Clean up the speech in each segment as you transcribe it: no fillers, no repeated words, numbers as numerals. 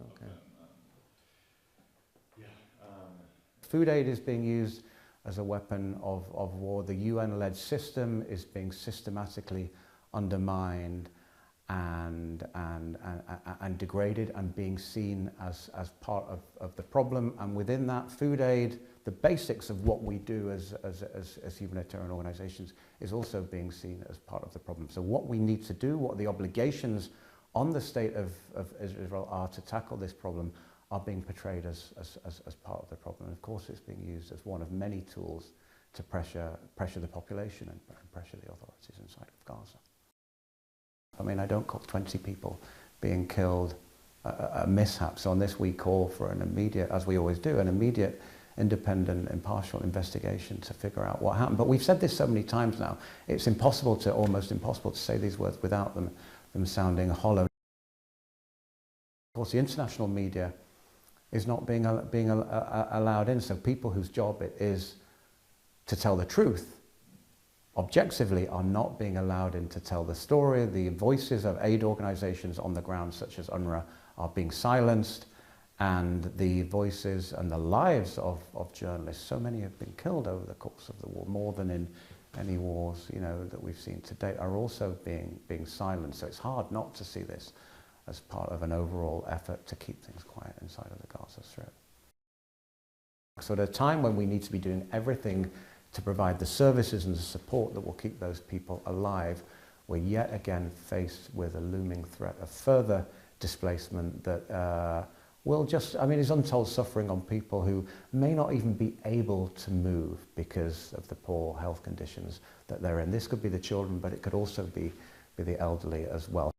Okay. Food aid is being used as a weapon of war. The UN-led system is being systematically undermined and degraded and being seen as part of the problem. And within that, food aid, the basics of what we do as humanitarian organizations, is also being seen as part of the problem. So what we need to do, what the obligations on the state of Israel are to tackle this problem, are being portrayed as part of the problem. And of course, it's being used as one of many tools to pressure the population and pressure the authorities inside of Gaza. I mean, I don't call 20 people being killed a mishap. So on this, we call for an immediate, as we always do, an immediate, independent, impartial investigation to figure out what happened. But we've said this so many times now, it's impossible to, almost impossible to say these words without them sounding hollow. Of course, the international media is not being allowed in, so people whose job it is to tell the truth, objectively, are not being allowed in to tell the story. The voices of aid organizations on the ground, such as UNRWA, are being silenced, and the voices and the lives of journalists, so many have been killed over the course of the war, more than in any wars, you know, that we've seen to date, are also being silenced. So it's hard not to see this as part of an overall effort to keep things quiet inside of the Gaza Strip. So at a time when we need to be doing everything to provide the services and the support that will keep those people alive, we're yet again faced with a looming threat of further displacement that will just, I mean, is untold suffering on people who may not even be able to move because of the poor health conditions that they're in. This could be the children, but it could also be the elderly as well.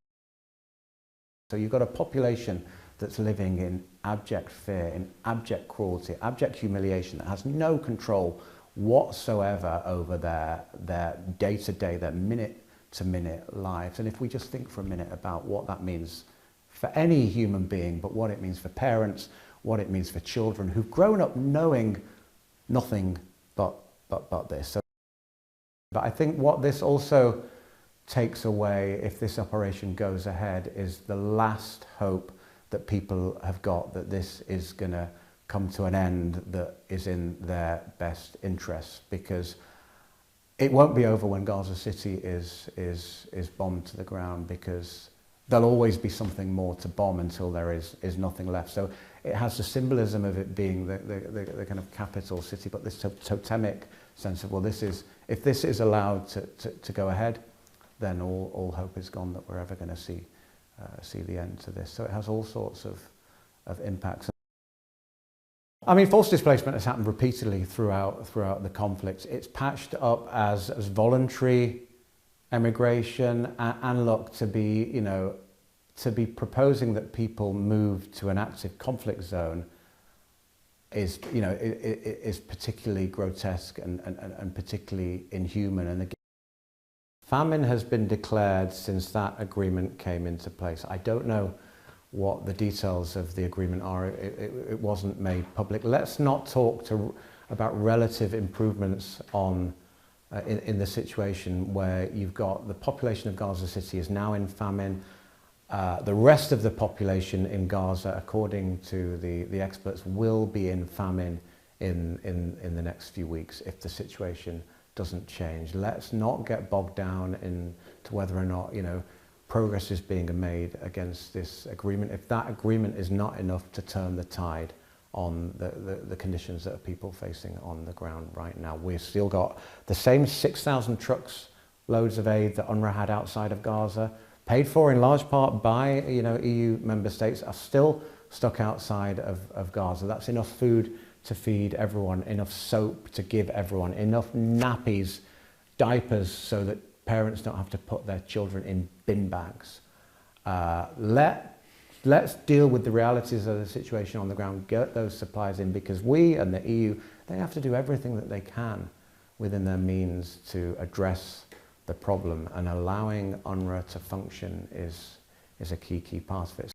So you've got a population that's living in abject fear, in abject cruelty, abject humiliation, that has no control whatsoever over their day-to-day, their minute-to-minute lives. And if we just think for a minute about what that means for any human being, but what it means for parents, what it means for children who've grown up knowing nothing but this. So, but I think what this also takes away, if this operation goes ahead, is the last hope that people have got that this is going to come to an end that is in their best interests, because it won't be over when Gaza City is bombed to the ground, because there'll always be something more to bomb until there is nothing left. So it has the symbolism of it being the kind of capital city, but this totemic sense of, well, this is, if this is allowed to go ahead, then all hope is gone that we're ever going to see the end to this. So it has all sorts of impacts. I mean, forced displacement has happened repeatedly throughout the conflict. It's patched up as voluntary emigration, and look, to be, you know, to be proposing that people move to an active conflict zone is, you know, is particularly grotesque and particularly inhuman. And again, famine has been declared since that agreement came into place. I don't know what the details of the agreement are. It wasn't made public. Let's not talk about relative improvements on in the situation where you've got the population of Gaza City is now in famine. The rest of the population in Gaza, according to the experts, will be in famine in the next few weeks if the situation doesn't change. Let's not get bogged down into whether or not, you know, progress is being made against this agreement. If that agreement is not enough to turn the tide on the conditions that are people facing on the ground right now. We've still got the same 6,000 trucks loads of aid that UNRWA had outside of Gaza, paid for in large part by, you know, EU member states, are still stuck outside of Gaza. That's enough food to feed everyone, enough soap to give everyone, enough nappies, diapers, so that parents don't have to put their children in bin bags. Let's deal with the realities of the situation on the ground, get those supplies in, because we and the EU, they have to do everything that they can within their means to address the problem, and allowing UNRWA to function is a key part of it.